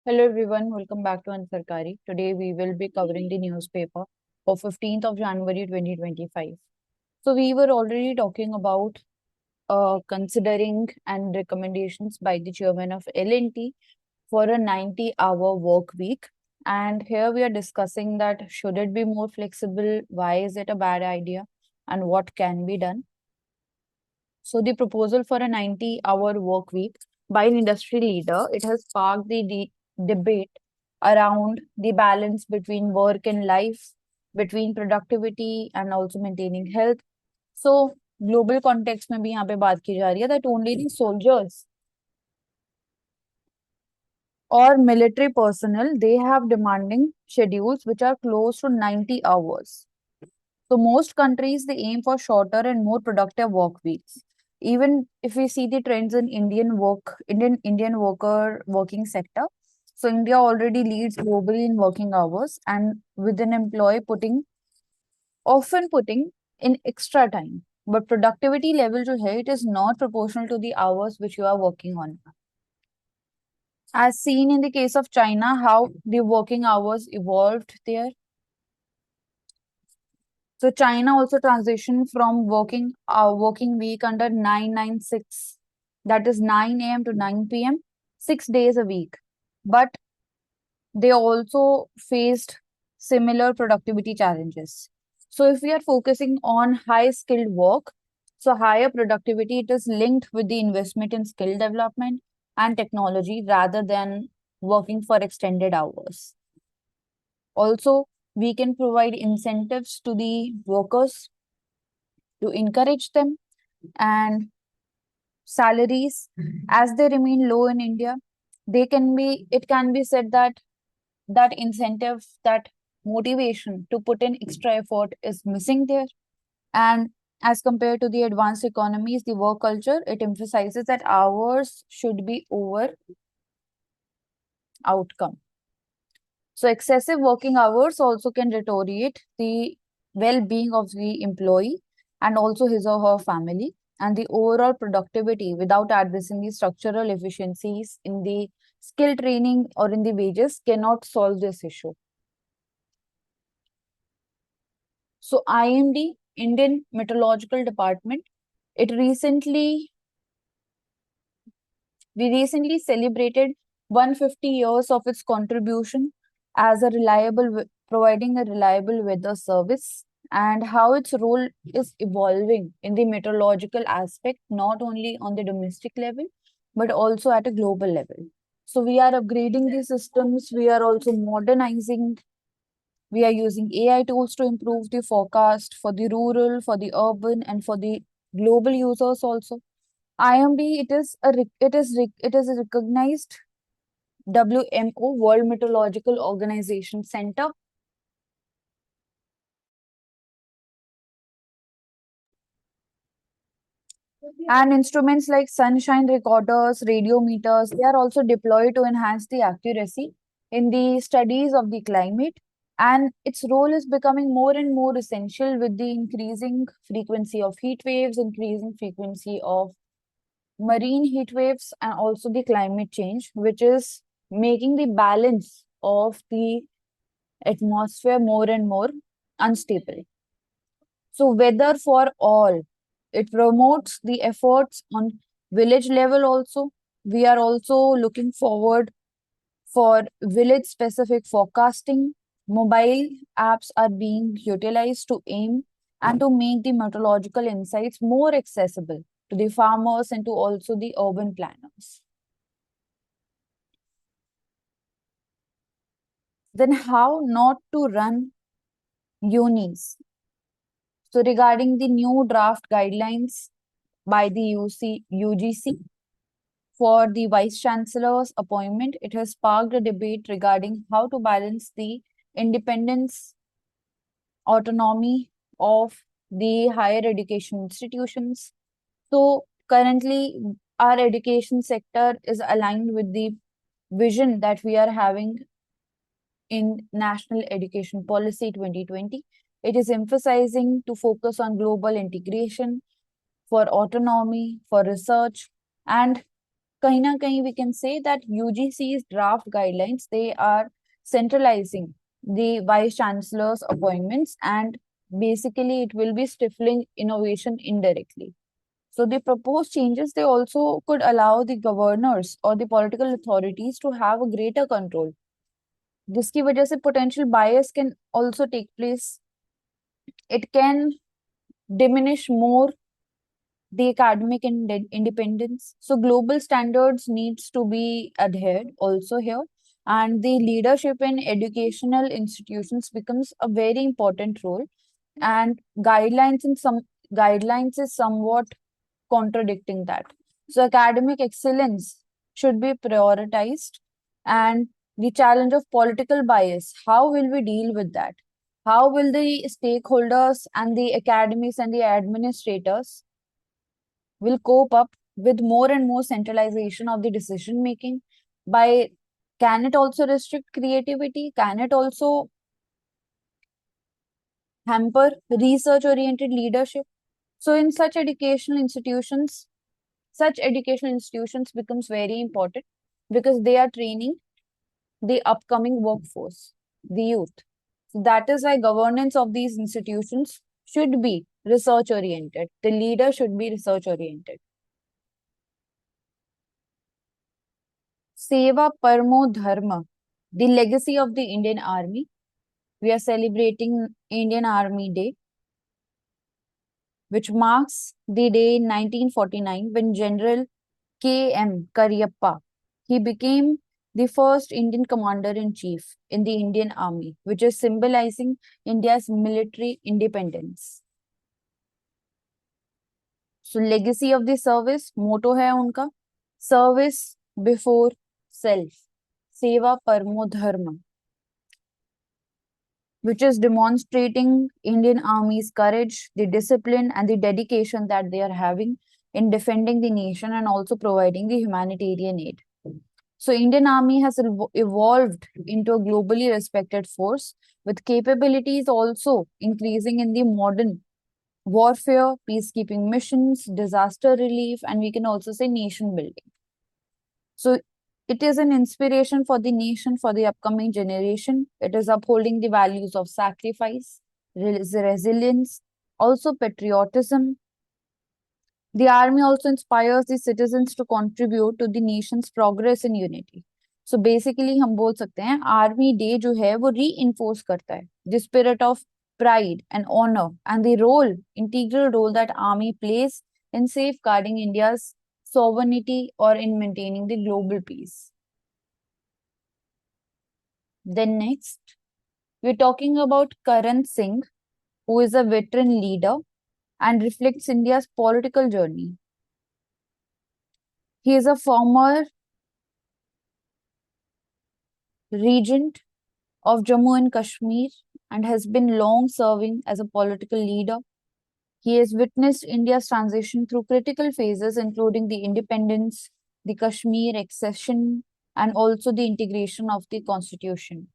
Hello everyone, welcome back to Ansarkari. Today we will be covering the newspaper for 15th of January 2025. So we were already talking about considering and recommendations by the chairman of L&T for a 90-hour work week. And here we are discussing that should it be more flexible, why is it a bad idea, and what can be done. So the proposal for a 90-hour work week by an industry leader, it has sparked the debate around the balance between work and life, between productivity and also maintaining health. So global context में भी यहाँ पे बात की जा रही है that only the soldiers or military personnel, they have demanding schedules which are close to 90 hours. So most countries they aim for shorter and more productive work weeks. Even if we see the trends in Indian worker working sector, so India already leads globally in working hours and with an employee often putting in extra time. But productivity level जो है, it is not proportional to the hours which you are working on. As seen in the case of China, how the working hours evolved there. So China also transitioned from working week under 996, that is 9 a.m. to 9 p.m., 6 days a week. But they also faced similar productivity challenges. So if we are focusing on high skilled work, so higher productivity, it is linked with the investment in skill development and technology rather than working for extended hours. Also, we can provide incentives to the workers to encourage them, and salaries as they remain low in India, it can be said that that incentive, that motivation to put in extra effort is missing there. And as compared to the advanced economies, the work culture, it emphasizes that hours should be over outcome. So excessive working hours also can deteriorate the well-being of the employee and also his or her family and the overall productivity without addressing the structural efficiencies in the skill training or in the wages cannot solve this issue. So IMD, Indian Meteorological Department, it recently we recently celebrated 150 years of its contribution as a providing a reliable weather service, and how its role is evolving in the meteorological aspect, not only on the domestic level, but also at a global level. So we are upgrading the systems, we are also modernizing, we are using AI tools to improve the forecast for the rural, for the urban, and for the global users also. IMD, it is a recognized WMO, World Meteorological Organization Center, and instruments like sunshine recorders, radiometers, they are also deployed to enhance the accuracy in the studies of the climate. And its role is becoming more and more essential with the increasing frequency of heat waves, increasing frequency of marine heat waves, and also the climate change, which is making the balance of the atmosphere more and more unstable. So, weather for all, it promotes the efforts on village level also. We are also looking forward for village specific forecasting. Mobile apps are being utilized to aim and to make the meteorological insights more accessible to the farmers and to also the urban planners. Then how not to run unis? So regarding the new draft guidelines by the UGC for the Vice Chancellor's appointment, it has sparked a debate regarding how to balance the independence, autonomy of the higher education institutions. So currently, our education sector is aligned with the vision that we are having in National Education Policy 2020. It is emphasizing to focus on global integration, for autonomy, for research, and kahin na kahin we can say that UGC's draft guidelines, they are centralizing the vice chancellor's appointments, and basically it will be stifling innovation indirectly. So the proposed changes, they also could allow the governors or the political authorities to have a greater control, जिसकी वजह से potential bias can also take place. It can diminish more the academic independence. So global standards needs to be adhered also here, and the leadership in educational institutions becomes a very important role. And guidelines is somewhat contradicting that. So academic excellence should be prioritized, and the challenge of political bias, how will we deal with that? How will the stakeholders and the academies and the administrators will cope up with more and more centralization of the decision making? By, can it also restrict creativity? Can it also hamper research oriented leadership? So in such educational institutions becomes very important, because they are training the upcoming workforce, the youth. So that is why governance of these institutions should be research oriented. The leader should be research oriented. Seva Parmo Dharma, the legacy of the Indian Army. We are celebrating Indian Army Day, which marks the day in 1949 when General K.M. Karyappa, he became the first Indian commander-in-chief in the Indian Army, which is symbolizing India's military independence. So legacy of the service, motto है उनका service before self, सेवा परमो धर्म, which is demonstrating Indian Army's courage, the discipline, and the dedication that they are having in defending the nation and also providing the humanitarian aid. So Indian Army has evolved into a globally respected force, with capabilities also increasing in the modern warfare, peacekeeping missions, disaster relief, and we can also say nation building. So it is an inspiration for the nation, for the upcoming generation. It is upholding the values of sacrifice, resilience, also patriotism. The army also inspires the citizens to contribute to the nation's progress in unity. So basically हम बोल सकते हैं army day जो है वो reinforce करता है the spirit of pride and honor and the integral role that army plays in safeguarding India's sovereignty or in maintaining the global peace. Then next, we're talking about Karan Singh, who is a veteran leader and reflects India's political journey. He is a former regent of Jammu and Kashmir and has been long serving as a political leader. He has witnessed India's transition through critical phases, including the independence, the Kashmir accession, and also the integration of the constitution.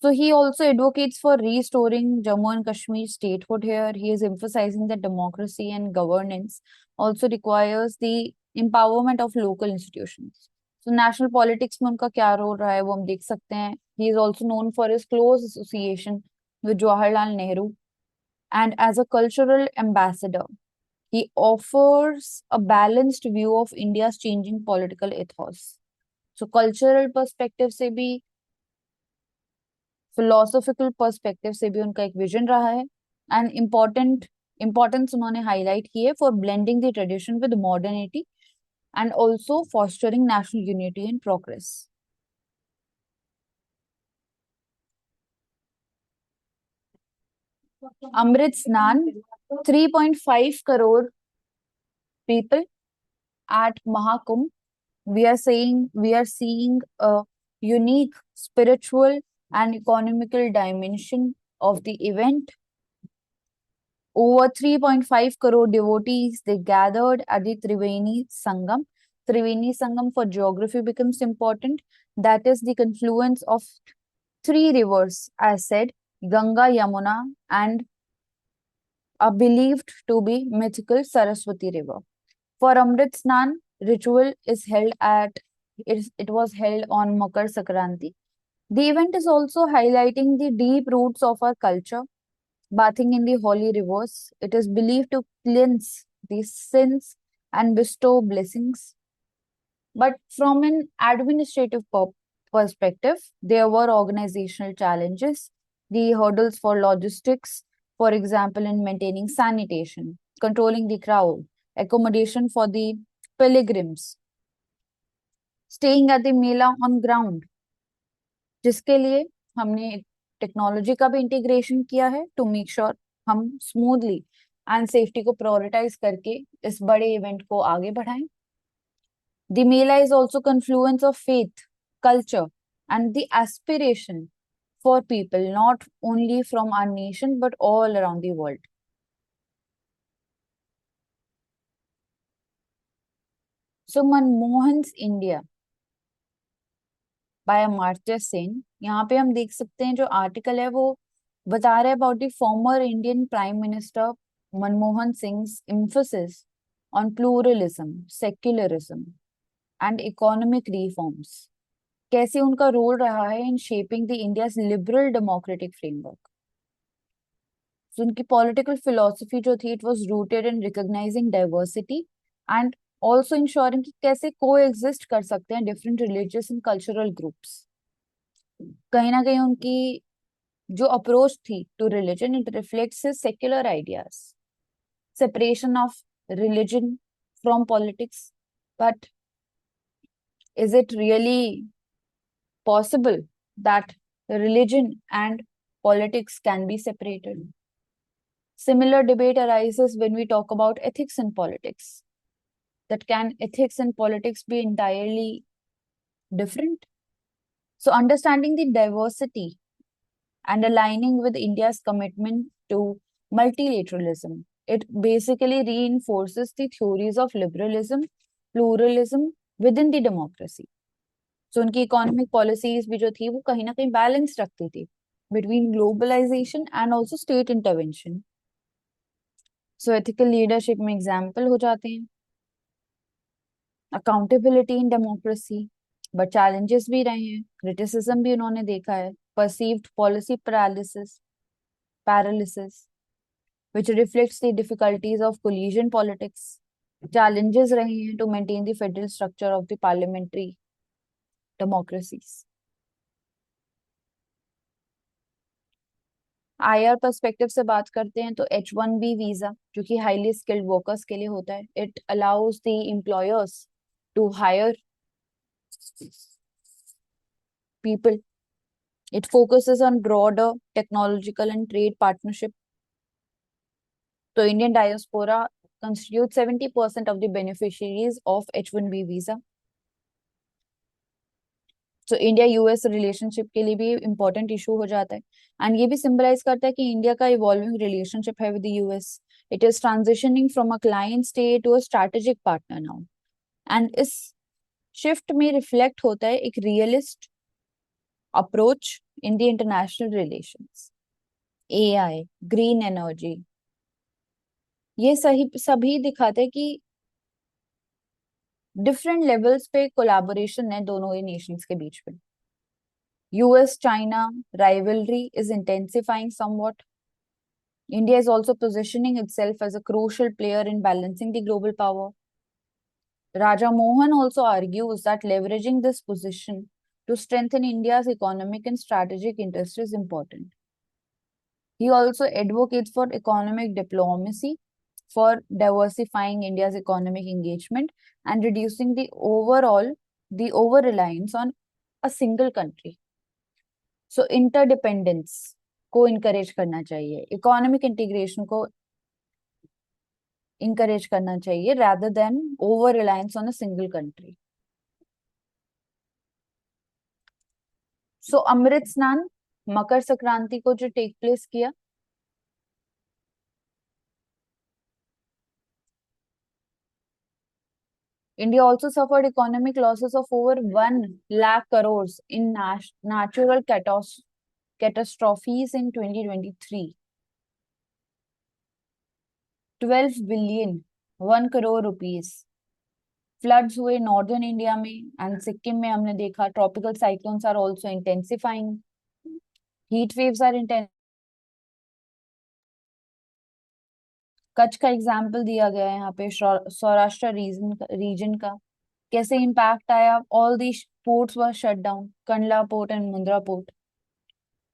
So he also advocates for restoring Jammu and Kashmir statehood here. He is emphasizing that democracy and governance also requires the empowerment of local institutions. So national politics में उनका क्या role रहा है वो हम देख सकते हैं. He is also known for his close association with Jawaharlal Nehru, and as a cultural ambassador, he offers a balanced view of India's changing political ethos. So cultural perspective से भी, philosophical perspective से भी उनका एक vision रहा है, and importance उन्होंने highlight की है for blending the tradition with modernity and also fostering national unity and progress. Amrit Snan, 3.5 crore people at Mahakumbh. We are seeing a unique spiritual and economical dimension of the event. Over 3.5 crore devotees, they gathered at the Triveni Sangam. Triveni Sangam for geography becomes important. That is the confluence of three rivers, as said, Ganga, Yamuna, and are believed to be mythical Saraswati River. For Amrit Snan, ritual is held at it was held on Makar Sankranti. The event is also highlighting the deep roots of our culture. Bathing in the holy rivers, it is believed to cleanse the sins and bestow blessings. But from an administrative perspective, there were organizational challenges, the hurdles for logistics, for example, in maintaining sanitation, controlling the crowd, accommodation for the pilgrims, staying at the Mela on ground, जिसके लिए हमने technology का भी integration किया है to make sure हम smoothly and safety को prioritise करके इस बड़े इवेंट को आगे बढ़ाएं. The Mela is also confluence of faith, culture, and the aspiration for people not only from our nation but all around the world. So Manmohan's India by Amartya Sen. यहाँ पे हम देख सकते हैं जो आर्टिकल है वो बता रहा है about the former Indian prime minister Manmohan Singh's emphasis on pluralism, secularism, and economic reforms. कैसे उनका रोल रहा है in shaping the India's liberal democratic framework. So, उनकी पॉलिटिकल फिलोसफी जो थी it was rooted in recognising diversity and also ensuring कि कैसे को एग्जिस्ट कर सकते हैं different religious and cultural groups. कहीं ना कहीं उनकी जो अप्रोच थी to religion it reflects his secular ideas, separation of religion from politics. But is it really possible that religion and politics can be separated? Similar debate arises when we talk about ethics in politics. That can ethics and politics be entirely different? So, understanding the diversity and aligning with India's commitment to multilateralism, it basically reinforces the theories of liberalism, pluralism within the democracy. सो उनकी economic policies भी जो थी वो कहीं ना कहीं balance रखती थी between globalisation and also state intervention. So ethical leadership में एग्जाम्पल हो जाते हैं accountability in democracy, but challenges भी रहे हैं, क्रिटिसिज्म भी उन्होंने देखा है, perceived policy paralysis which reflects the difficulties of collision politics. Challenges रहे हैं to maintain the federal structure of the parliamentary democracies. IR perspective से बात करते हैं तो H1B वीजा जो कि हाईली स्किल्ड वर्कर्स के लिए होता है, it allows the employers to hire people. It focuses on broader technological and trade partnership. So Indian diaspora constitutes 70% of the beneficiaries of H1B visa. So India US relationship के लिए भी important issue हो जाता है and ये भी symbolize करता है कि इंडिया का इवॉल्विंग रिलेशनशिप है with US. It is transitioning from a client state to a strategic partner now. And इस शिफ्ट में रिफ्लेक्ट होता है एक realist approach in the international relations. AI, green energy, ये सभी दिखाते हैं कि डिफरेंट लेवल्स पे कोलैबोरेशन है दोनों ही नेशंस के बीच में. US China rivalry is intensifying somewhat. India is also positioning itself as a crucial player in balancing the global power. Raja Mohan also argues that leveraging this position to strengthen India's economic and strategic interests is important. He also advocates for economic diplomacy, for diversifying India's economic engagement and reducing the over reliance on a single country. So interdependence को encourage करना चाहिए, economic integration को encourage करना चाहिए rather than over reliance on a single country. So Amrit Snan Makar Sankranti को जो take place किया, India also suffered economic losses of over 1 lakh crores in natural catastrophes in 2023. 12 billion, 1 crore rupees floods हुए northern India में and Sikkim में, हमने देखा tropical cyclones are also intensifying, heat waves are intense. Kutch का example दिया गया है यहाँ पे, सौराष्ट्र रीजन का कैसे इम्पैक्ट आया, all the ports were shut down, Kandla port and Mundra port.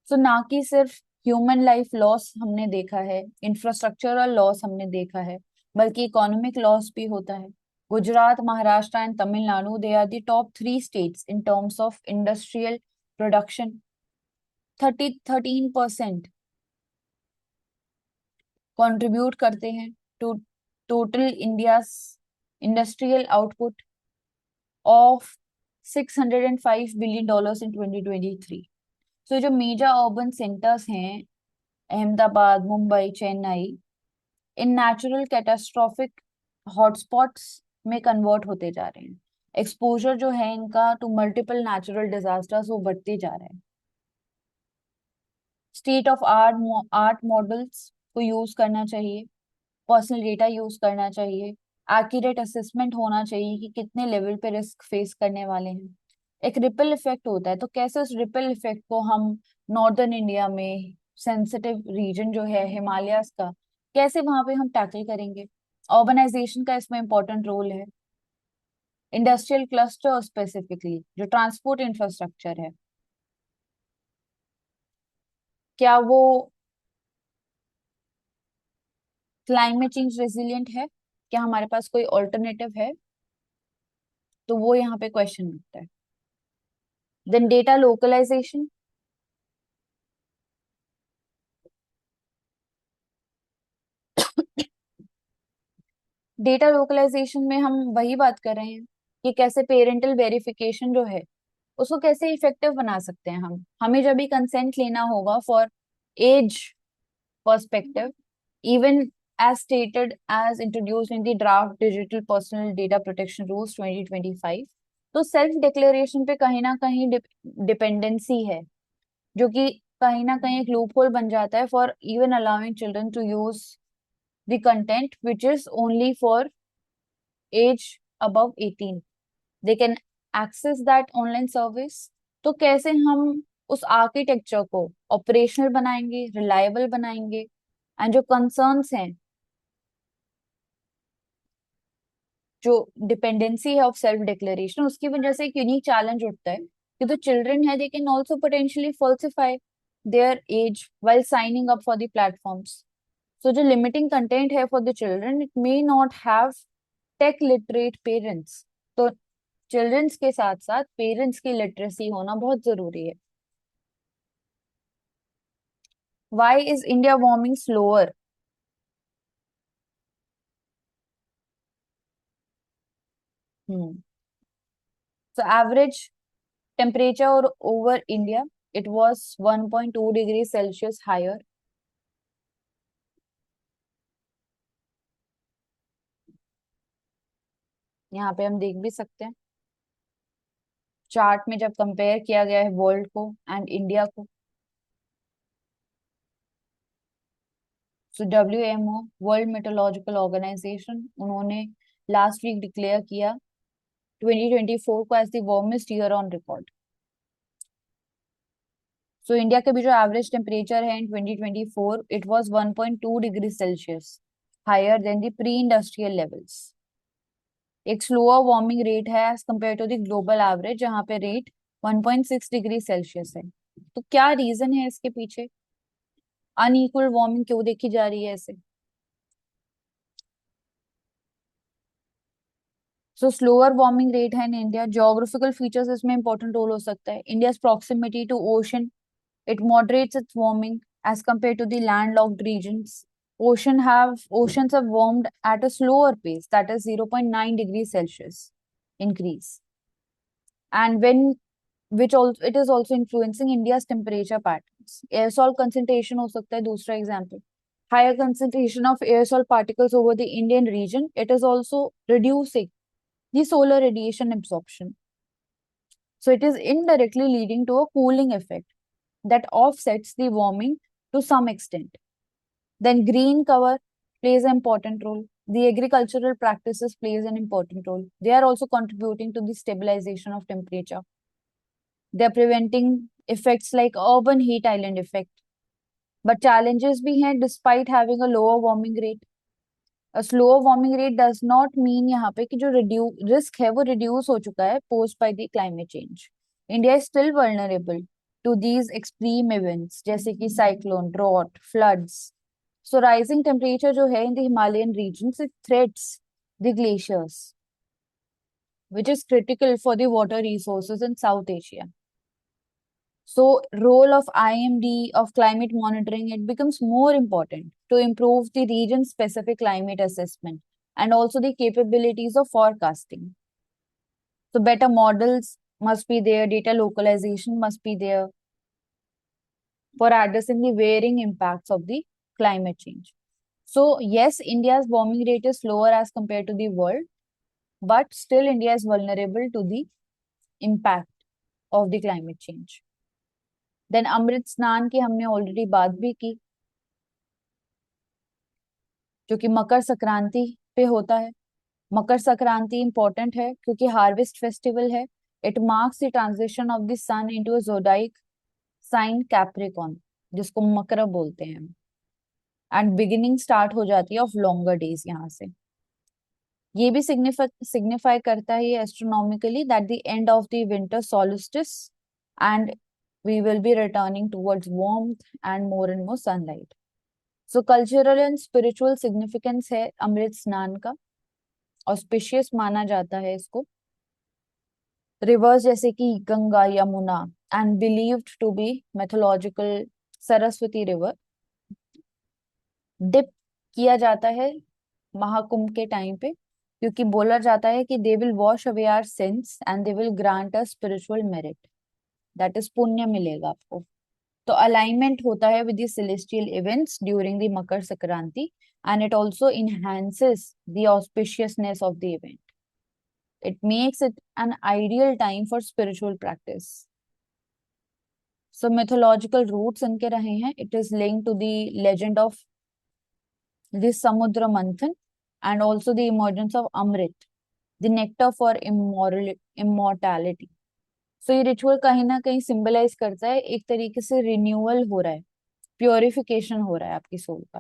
So ना कि सिर्फ ह्यूमन लाइफ लॉस हमने देखा है, इंफ्रास्ट्रक्चरल लॉस हमने देखा है, बल्कि इकोनॉमिक लॉस भी होता है। Gujarat, Maharashtra and Tamil Nadu, they are the top 3 states in terms of industrial production. 13% contribute करते हैं to total India industrial output of $605 billion in 2023। So जो मेजर अर्बन सेंटर्स हैं, Ahmedabad, Mumbai, Chennai, in natural catastrophic hotspots में कन्वर्ट होते जा रहे हैं। एक्सपोजर जो है इनका टू मल्टीपल नेचुरल डिजास्टर्स वो बढ़ते जा रहे हैं। स्टेट ऑफ आर्ट मॉडल्स को यूज करना चाहिए, पर्सनल डेटा यूज करना चाहिए, एक्यूरेट असेसमेंट होना चाहिए कि कितने लेवल पे रिस्क फेस करने वाले हैं। एक रिपल इफेक्ट होता है, तो कैसे उस रिपल इफेक्ट को हम नॉर्दर्न इंडिया में, सेंसिटिव रीजन जो है हिमालयाज का, कैसे वहां पे हम टैकल करेंगे। अर्बनाइजेशन का इसमें इंपॉर्टेंट रोल है, इंडस्ट्रियल क्लस्टर स्पेसिफिकली जो ट्रांसपोर्ट इंफ्रास्ट्रक्चर है, क्या वो क्लाइमेट चेंज रेजिलिएंट है, क्या हमारे पास कोई ऑल्टरनेटिव है, तो वो यहाँ पे क्वेश्चन उठता है। Then data localisation, data localisation में हम वही बात कर रहे हैं कि कैसे पेरेंटल वेरिफिकेशन जो है उसको कैसे इफेक्टिव बना सकते हैं। हम हमें जब भी कंसेंट लेना होगा for age perspective, even as stated as introduced in the draft digital personal data protection rules 2025, तो सेल्फ डिक्लेरेशन पे कहीं ना कहीं डिपेंडेंसी है, जो कि कहीं ना कहीं एक लूप होल बन जाता है for even allowing children to use the content which is only for age above 18, they can access that online service. तो कैसे हम उस आर्किटेक्चर को ऑपरेशनल बनाएंगे, रिलायबल बनाएंगे, एंड जो कंसर्न्स हैं, जो डिपेंडेंसी है ऑफ सेल्फ डिक्लेरेशन, उसकी वजह से एक यूनिक चैलेंज उठता है कि जो चिल्ड्रन है they can also potentially falsify their age while signing up for the platforms. So जो लिमिटिंग कंटेंट है for the children, it may not have tech literate parents. तो चिल्ड्रंस के साथ साथ पेरेंट्स की लिटरेसी होना बहुत जरूरी है। Why is India warming slower? Hmm so average temperature over India, it was 1.2 degrees Celsius higher। यहाँ पे हम देख भी सकते हैं चार्ट में, जब कंपेयर किया गया है वर्ल्ड को एंड इंडिया को। So WMO, world meteorological organisation, उन्होंने लास्ट वीक डिक्लेयर किया 2024 को as the warmest year on record. So India के भी जो एवरेज टेम्परेचर है in 2024, it was 1.2 degree Celsius higher than the pre industrial levels. एक slower warming rate है as compare to the global average, जहाँ पे रेट 1.6 डिग्री सेल्सियस है। तो क्या रीजन है इसके पीछे, अनइक्वल वार्मिंग क्यों देखी जा रही है ऐसे? सो स्लोअर वार्मिंग रेट है इन इंडिया, ज्योग्राफिकल फीचर्स इसमें इंपॉर्टेंट रोल हो सकता है। India's proximity to ocean, it moderates its warming as compared to the landlocked regions. Oceans have warmed at a slower pace, that is 0.9 degrees Celsius increase, and when which also it is also influencing India's temperature patterns. Aerosol concentration हो सकता है दूसरा example. Higher concentration of aerosol particles over the Indian region, it is also reducing the solar radiation absorption. So it is indirectly leading to a cooling effect that offsets the warming to some extent. Then green cover plays an important role. The agricultural practices plays an important role. They are also contributing to the stabilization of temperature. They are preventing effects like urban heat island effect. But challenges भी हैं despite having a lower warming rate. A slower warming rate does not mean यहाँ पे कि जो risk है वो reduce हो चुका है posed by the climate change. India is still vulnerable to these extreme events जैसे कि cyclone, drought, floods. So rising temperature जो है in the Himalayan regions, it threats the glaciers, which is critical for the water resources in South Asia. So role of IMD of climate monitoring, it becomes more important to improve the region specific climate assessment and also the capabilities of forecasting. So better models must be there, data localization must be there for addressing the varying impacts of the climate change. So yes, India's warming rate is lower as compared to the world, but still India is vulnerable to the impact of the climate change. Then Amrit Snan की हमने already बात भी की, जो कि मकर संक्रांति पे होता है. मकर संक्रांति इंपॉर्टेंट है क्योंकि हार्वेस्ट फेस्टिवल है. It marks the transition of the sun into a zodiac sign Capricorn, जिसको मकर बोलते हैं, एंड बिगिनिंग स्टार्ट हो जाती है ऑफ लॉन्गर डेज यहाँ से. ये भी सिग्निफाई करता है ये astronomically that the end of the winter solstice and we will be returning towards warmth and more sunlight. So cultural and spiritual significance है अमृत स्नान का. ऑस्पिशियस माना जाता है इसको. रिवर्स जैसे कि Ganga, Yamuna and believed to be mythological Saraswati river dip किया जाता है महाकुंभ के टाइम पे, क्योंकि बोला जाता है कि they will wash away our sins and they will grant us spiritual merit, that is पुण्य मिलेगा आपको. तो अलाइनमेंट होता है with the celestial events during the Makar Sankranti and it also enhances the auspiciousness of the event. It makes it an ideal time for spiritual practice. So mythological roots इनके रहे हैं. It is linked to the legend of the Samudra Manthan and also the emergence of Amrit, the nectar for immortality. So ये ritual कहीं ना कहीं symbolize करता है एक तरीके से रिन्यूअल हो रहा है, प्योरिफिकेशन हो रहा है आपकी सोल का.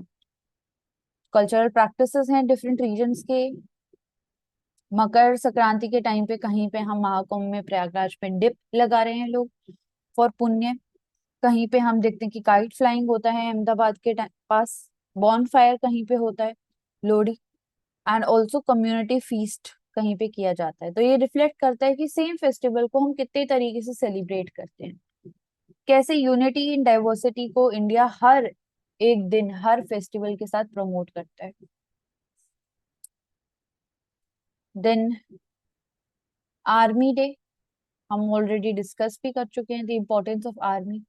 कल्चरल प्रैक्टिसेस हैं डिफरेंट रीजन्स के. मकर संक्रांति के टाइम पे कहीं पे हम महाकुंभ में प्रयागराज पे डिप लगा रहे हैं लोग फॉर पुण्य. कहीं पे हम देखते हैं कि काइट फ्लाइंग होता है अहमदाबाद के पास. बॉन फायर कहीं पे होता है, Lohri. And also community feast कहीं पे किया जाता है. तो ये रिफ्लेक्ट करता है कि सेम फेस्टिवल को हम कितने तरीके से सेलिब्रेट करते हैं, कैसे यूनिटी इन डाइवर्सिटी को इंडिया हर एक दिन हर फेस्टिवल के साथ प्रमोट करता है. देन आर्मी डे हम ऑलरेडी डिस्कस भी कर चुके हैं, the importance of army.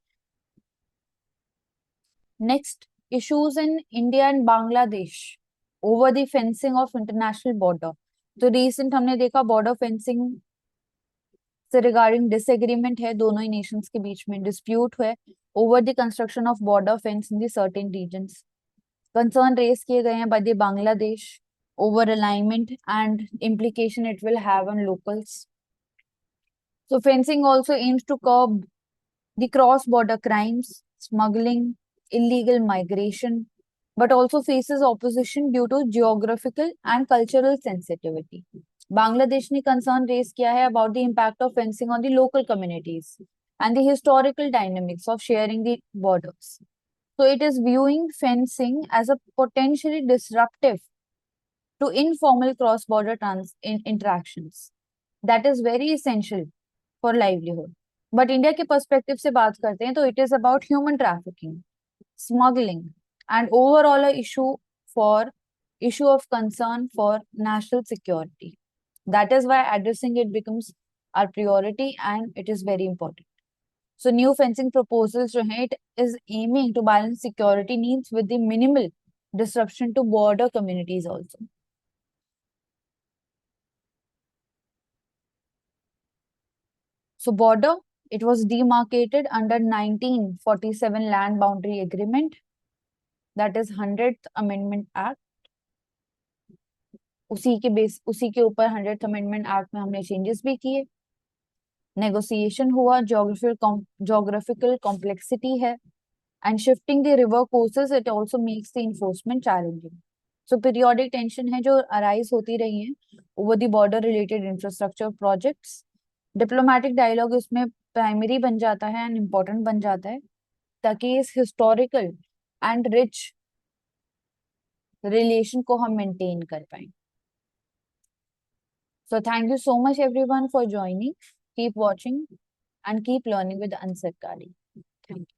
Next, issues in India and Bangladesh over the fencing of international border. तो रिसेंट हमने देखा बॉर्डर फेंसिंग से रिगार्डिंग डिसएग्रीमेंट है दोनों ही नेशंस के बीच में, डिस्प्यूट है over the construction of border fence in the certain reasons. Concern raise किए गए हैं by the Bangladesh over alignment and implication it will have on locals. So fencing also aims to curb the cross-border crimes, smuggling, illegal migration, but also faces opposition due to geographical and cultural sensitivity. Bangladesh ने concern raise किया है about the impact of fencing on the local communities and the historical dynamics of sharing the borders. So it is viewing fencing as a potentially disruptive to informal cross-border interactions. That is very essential for livelihood. But India के perspective से बात करते हैं तो it is about human trafficking, smuggling, and overall a issue of concern for national security. That is why addressing it becomes our priority and it is very important. So new fencing proposals जो हैं, it is aiming to balance security needs with the minimal disruption to border communities also. So border, it was demarcated under 1947 Land Boundary Agreement, that is 100th Amendment Act. उसी के ऊपर 100th amendment act में हमने changes भी किए। Negotiation हुआ, geographical complexity है, and shifting the river courses it also makes the enforcement challenging. So periodic tension है जो अराइज होती रही है over the border related infrastructure projects. Diplomatic dialogue इसमें प्राइमरी बन जाता है एंड इम्पोर्टेंट बन जाता है, ताकि इस हिस्टोरिकल एंड रिच रिलेशन को हम मेंटेन कर पाए। So thank you so much everyone for joining. Keep watching and keep learning with Ansar Kari. Thank you.